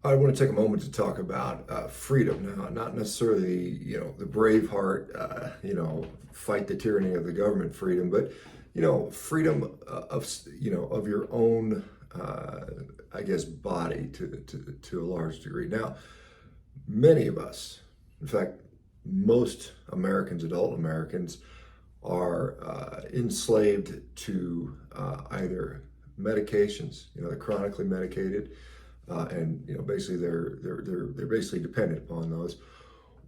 I want to take a moment to talk about freedom now, not necessarily, the Braveheart, fight the tyranny of the government freedom, but, freedom of your own, I guess, body to a large degree. Now, many of us, in fact, most Americans, adult Americans, are enslaved to either medications, they're chronically medicated, and basically they're basically dependent upon those,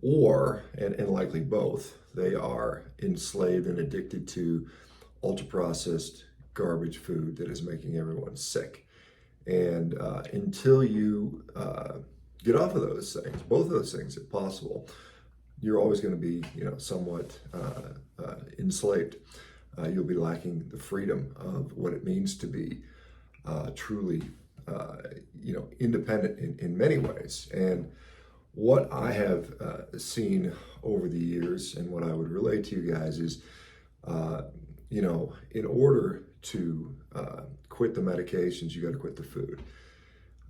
or and likely both. They are enslaved and addicted to ultra processed garbage food that is making everyone sick. And until you get off of those things, both of those things, if possible, you're always going to be, somewhat enslaved. You'll be lacking the freedom of what it means to be truly, independent in many ways. And what I have seen over the years, and what I would relate to you guys is, in order to quit the medications, you got to quit the food.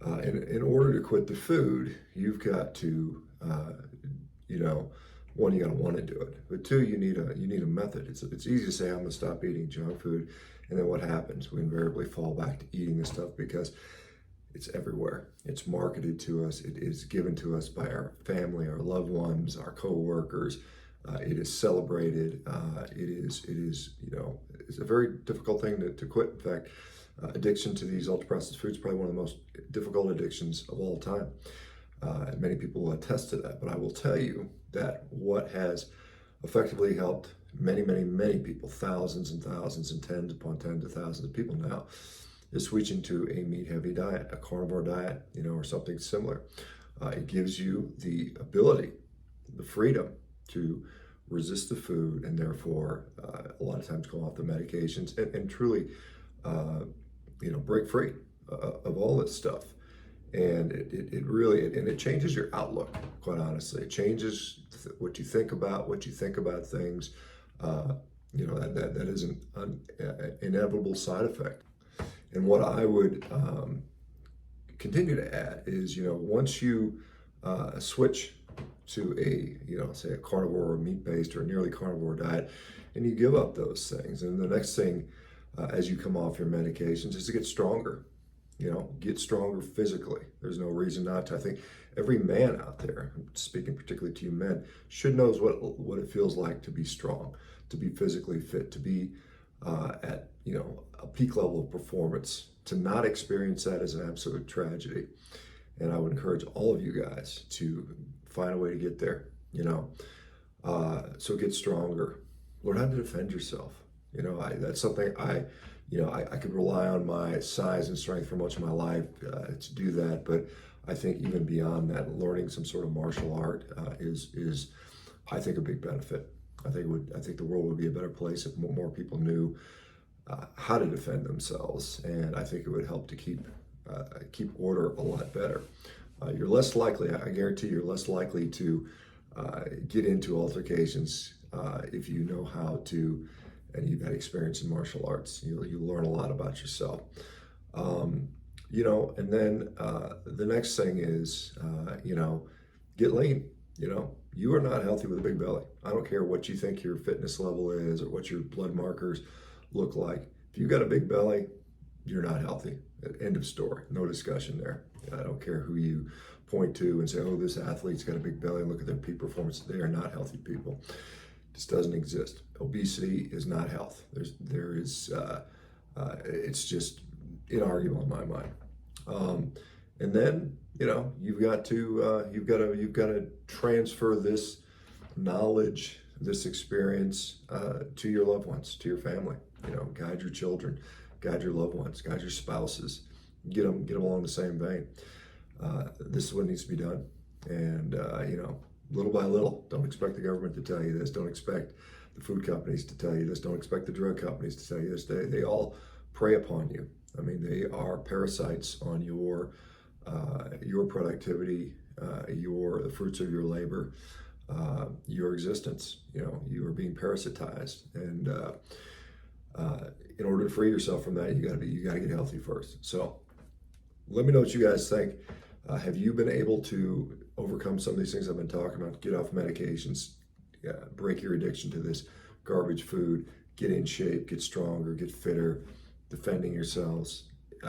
In order to quit the food, you've got to, one, you got to want to do it, but two, you need a method. It's easy to say I'm going to stop eating junk food, and then what happens? We invariably fall back to eating this stuff because it's everywhere. It's marketed to us. It is given to us by our family, our loved ones, our co-workers. It is celebrated. It is it's a very difficult thing to quit. In fact, addiction to these ultra-processed foods is probably one of the most difficult addictions of all time. And many people will attest to that. But I will tell you that what has effectively helped many, many, many people, thousands and thousands and tens upon tens of thousands of people now, is switching to a meat-heavy diet, a carnivore diet, or something similar. It gives you the ability, the freedom to resist the food, and therefore a lot of times go off the medications and truly, break free of all this stuff. And it really, and it changes your outlook, quite honestly. It changes what you think about things. That is an inevitable side effect. And what I would continue to add is, once you switch to say a carnivore or meat-based or nearly carnivore diet, and you give up those things, and the next thing as you come off your medications is to get stronger. Get stronger physically. There's no reason not to. I think every man out there, I'm speaking particularly to you men, should know what it feels like to be strong, to be physically fit, to be at a peak level of performance. To not experience that is an absolute tragedy. And I would encourage all of you guys to find a way to get there. So get stronger. Learn how to defend yourself. That's something I could rely on my size and strength for much of my life to do that. But I think even beyond that, learning some sort of martial art is I think a big benefit. I think the world would be a better place if more people knew how to defend themselves, and I think it would help to keep order a lot better. You're less likely, I guarantee you're less likely to get into altercations if you know how to, and you've had experience in martial arts. You learn a lot about yourself. And then the next thing is, get lean. You are not healthy with a big belly. I don't care what you think your fitness level is or what your blood markers look like. If you've got a big belly, you're not healthy. End of story. No discussion there. I don't care who you point to and say, oh, this athlete's got a big belly and look at their peak performance. They are not healthy people. This doesn't exist. Obesity is not health. It's just inarguable in my mind. And then you've got to transfer this knowledge, this experience to your loved ones, to your family. Guide your children, guide your loved ones, guide your spouses. Get them along the same vein. This is what needs to be done, and little by little. Don't expect the government to tell you this. Don't expect the food companies to tell you this. Don't expect the drug companies to tell you this. They all prey upon you. I mean, they are parasites on your productivity, the fruits of your labor, your existence. You are being parasitized, and in order to free yourself from that, you got to get healthy first. So, let me know what you guys think. Have you been able to overcome some of these things I've been talking about? Get off medications, break your addiction to this garbage food, get in shape, get stronger, get fitter, defending yourselves.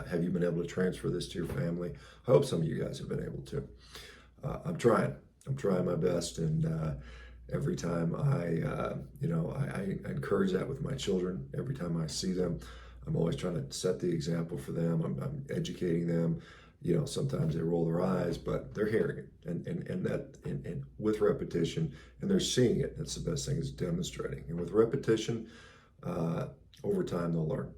Have you been able to transfer this to your family? I hope some of you guys have been able to. I'm trying. I'm trying my best, and every time I encourage that with my children. Every time I see them, I'm always trying to set the example for them. I'm educating them. Sometimes they roll their eyes, but they're hearing it, and with repetition, and they're seeing it. That's the best thing, is demonstrating. And with repetition, over time they'll learn.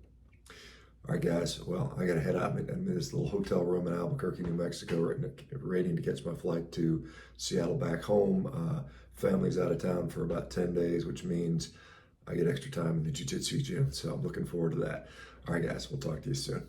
All right, guys. Well, I got to head out. I'm in this little hotel room in Albuquerque, New Mexico, waiting to catch my flight to Seattle back home. Family's out of town for about 10 days, which means I get extra time in the jiu-jitsu gym. So I'm looking forward to that. All right, guys. We'll talk to you soon.